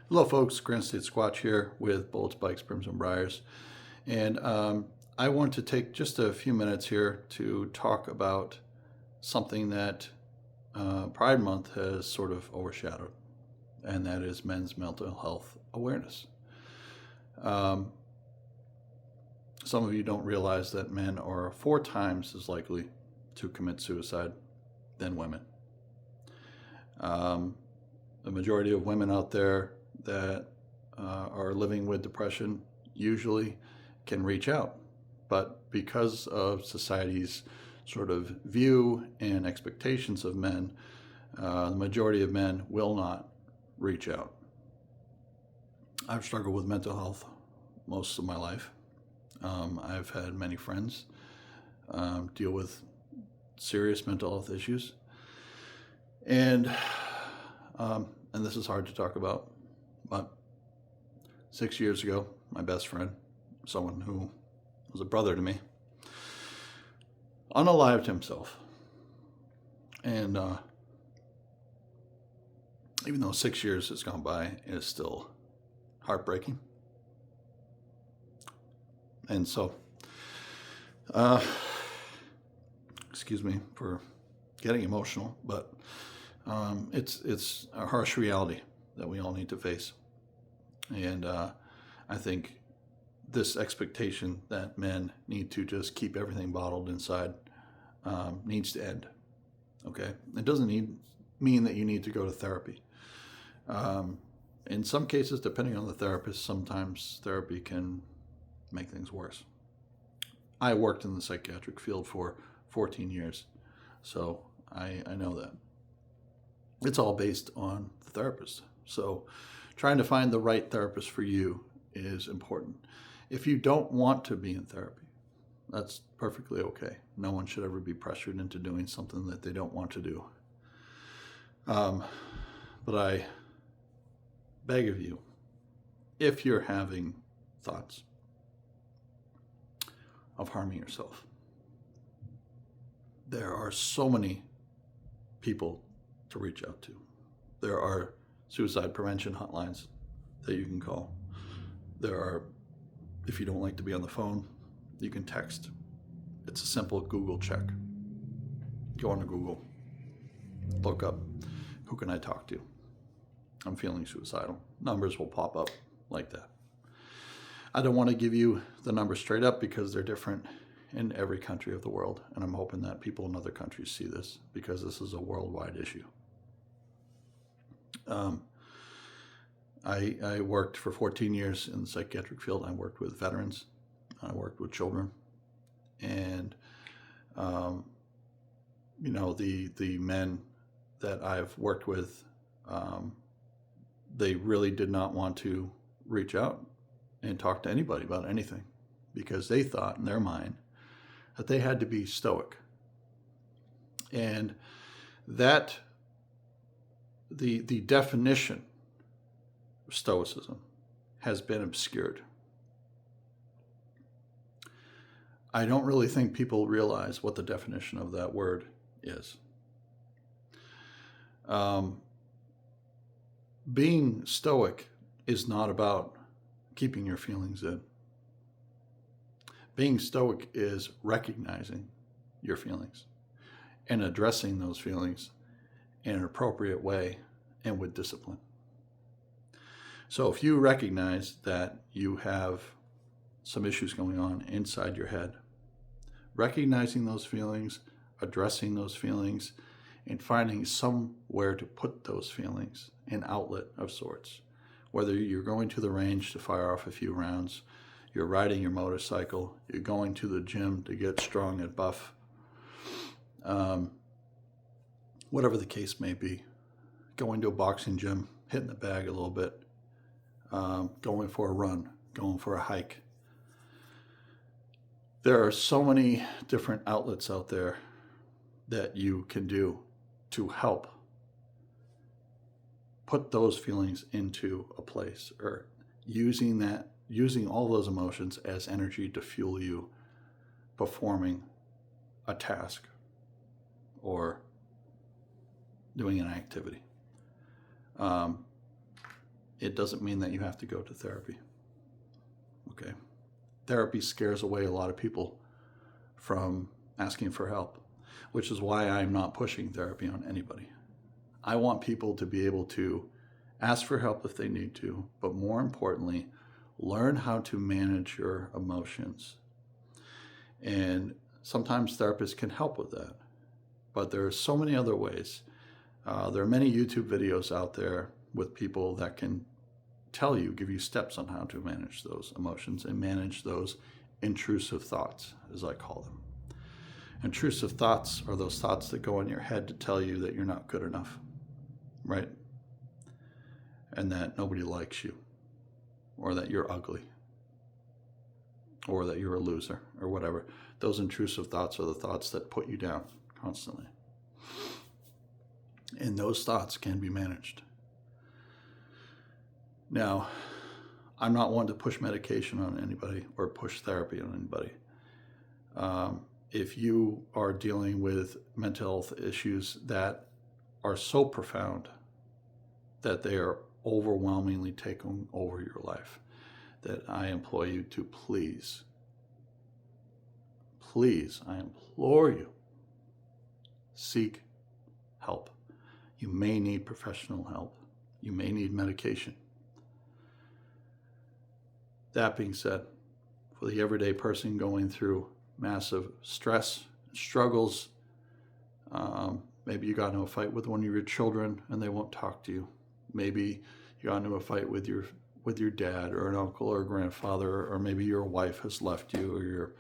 Hello, folks. Grand State Squatch here with Bullets, Bikes, Brims, and Briars. And I want to take just a few minutes here to talk about something that Pride Month has sort of overshadowed, and that is men's mental health awareness. Um, some of you don't realize that men are 4 times as likely to commit suicide than women. The majority of women out there that are living with depression usually can reach out. But because of society's sort of view and expectations of men, the majority of men will not reach out. I've struggled with mental health most of my life. I've had many friends deal with serious mental health issues. And this is hard to talk about, but 6 years ago, my best friend, someone who was a brother to me, unalived himself. And even though 6 years has gone by, it is still heartbreaking. And so, excuse me for getting emotional, but it's a harsh reality that we all need to face. And I think this expectation that men need to just keep everything bottled inside needs to end. Okay? It doesn't mean that you need to go to therapy. In some cases, depending on the therapist, sometimes therapy can make things worse. I worked in the psychiatric field for 14 years, so I know that. It's all based on the therapist. So trying to find the right therapist for you is important. If you don't want to be in therapy, that's perfectly okay. No one should ever be pressured into doing something that they don't want to do. But I beg of you, if you're having thoughts of harming yourself, there are so many people to reach out to. There are suicide prevention hotlines that you can call. There are, if you don't like to be on the phone, you can text. It's a simple Google check. Go on to Google, look up, who can I talk to? I'm feeling suicidal. Numbers will pop up like that. I don't want to give you the numbers straight up because they're different in every country of the world, and I'm hoping that people in other countries see this because this is a worldwide issue. I worked for 14 years in the psychiatric field. I worked with veterans. I worked with children. And, the men that I've worked with, they really did not want to reach out and talk to anybody about anything because they thought in their mind that they had to be stoic. And that the definition of stoicism has been obscured. I don't really think people realize what the definition of that word is. Being stoic is not about keeping your feelings in. Being stoic is recognizing your feelings and addressing those feelings in an appropriate way and with discipline. So if you recognize that you have some issues going on inside your head, recognizing those feelings, addressing those feelings, and finding somewhere to put those feelings, an outlet of sorts. Whether you're going to the range to fire off a few rounds, you're riding your motorcycle, you're going to the gym to get strong and buff, whatever the case may be, going to a boxing gym, hitting the bag a little bit, going for a run, going for a hike. There are so many different outlets out there that you can do to help put those feelings into a place, or using all those emotions as energy to fuel you performing a task or doing an activity. it doesn't mean that you have to go to therapy. Okay? Therapy scares away a lot of people from asking for help, which is why I'm not pushing therapy on anybody. I want people to be able to ask for help if they need to, but more importantly, learn how to manage your emotions. And sometimes therapists can help with that, but there are so many other ways. There are many YouTube videos out there with people that can tell you, give you steps on how to manage those emotions and manage those intrusive thoughts, as I call them. Intrusive thoughts are those thoughts that go in your head to tell you that you're not good enough, right? And that nobody likes you, or that you're ugly, or that you're a loser, or whatever. Those intrusive thoughts are the thoughts that put you down constantly. And those thoughts can be managed. Now, I'm not one to push medication on anybody or push therapy on anybody. If you are dealing with mental health issues that are so profound that they are overwhelmingly taking over your life, that I implore you to please, I implore you, seek help. You may need professional help. You may need medication. That being said, for the everyday person going through massive stress, struggles, maybe you got into a fight with one of your children and they won't talk to you. Maybe you got into a fight with your dad or an uncle or a grandfather, or maybe your wife has left you, or your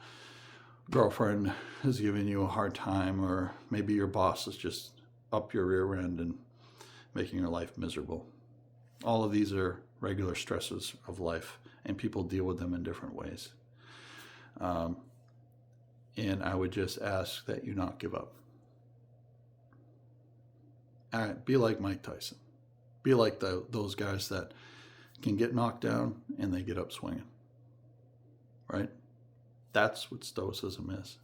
girlfriend has given you a hard time, or maybe your boss is just up your rear end and making your life miserable. All of these are regular stresses of life, and people deal with them in different ways. And I would just ask that you not give up. Be like Mike Tyson. Be like those guys that can get knocked down and they get up swinging. Right? That's what Stoicism is.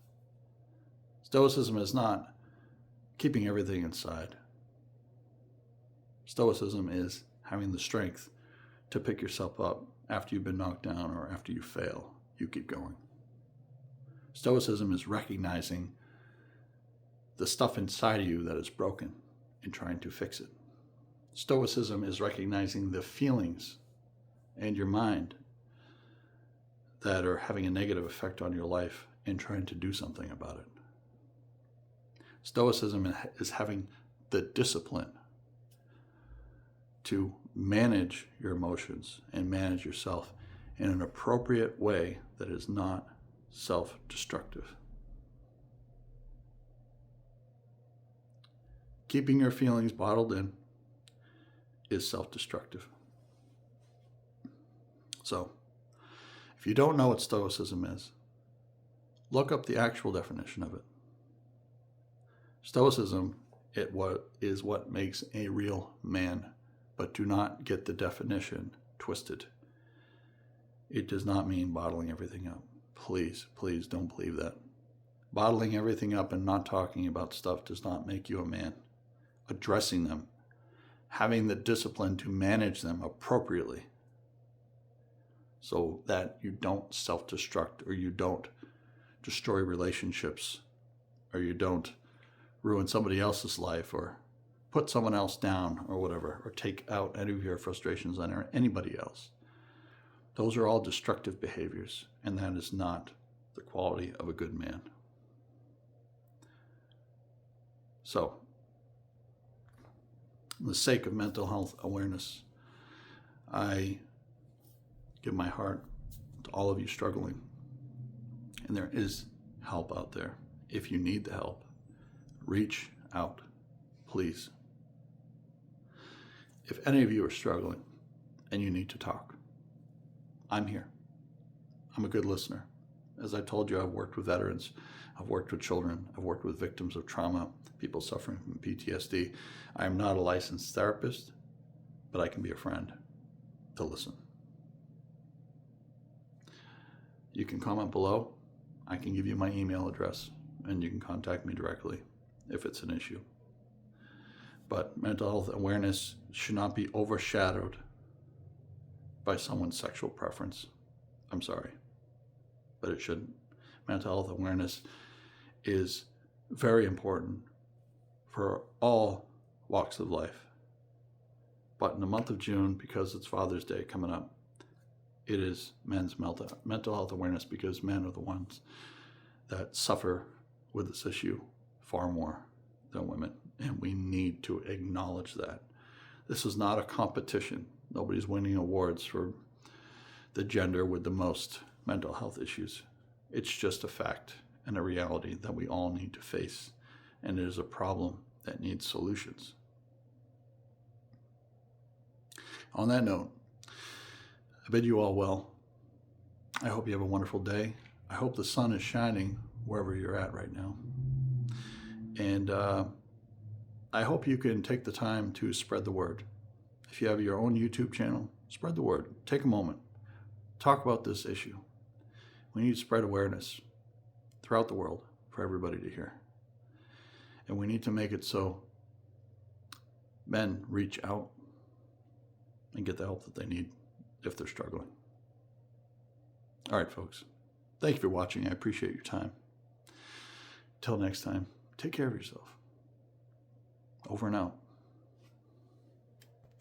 Stoicism is not keeping everything inside. Stoicism is having the strength to pick yourself up after you've been knocked down or after you fail. You keep going. Stoicism is recognizing the stuff inside of you that is broken and trying to fix it. Stoicism is recognizing the feelings and your mind that are having a negative effect on your life and trying to do something about it. Stoicism is having the discipline to manage your emotions and manage yourself in an appropriate way that is not self-destructive. Keeping your feelings bottled in is self-destructive. So, if you don't know what Stoicism is, look up the actual definition of it. Stoicism is what makes a real man, but do not get the definition twisted. It does not mean bottling everything up. Please don't believe that. Bottling everything up and not talking about stuff does not make you a man. Addressing them, having the discipline to manage them appropriately so that you don't self-destruct, or you don't destroy relationships, or you don't ruin somebody else's life, or put someone else down, or whatever, or take out any of your frustrations on anybody else. Those are all destructive behaviors, and that is not the quality of a good man. So, for the sake of mental health awareness, I give my heart to all of you struggling. And there is help out there. If you need the help, reach out, please. If any of you are struggling and you need to talk, I'm here. I'm a good listener. As I told you, I've worked with veterans. I've worked with children. I've worked with victims of trauma, people suffering from PTSD. I am not a licensed therapist, but I can be a friend to listen. You can comment below. I can give you my email address, and you can contact me directly if it's an issue. But mental health awareness should not be overshadowed by someone's sexual preference. I'm sorry, but it shouldn't. Mental health awareness is very important for all walks of life. But in the month of June, because it's Father's Day coming up, it is men's mental health awareness, because men are the ones that suffer with this issue far more than women. And we need to acknowledge that. This is not a competition. Nobody's winning awards for the gender with the most mental health issues. It's just a fact and a reality that we all need to face. And it is a problem that needs solutions. On that note, I bid you all well. I hope you have a wonderful day. I hope the sun is shining wherever you're at right now. And I hope you can take the time to spread the word. If you have your own YouTube channel, spread the word. Take a moment. Talk about this issue. We need to spread awareness throughout the world for everybody to hear. And we need to make it so men reach out and get the help that they need if they're struggling. All right, folks. Thank you for watching. I appreciate your time. Till next time, take care of yourself. Over and out.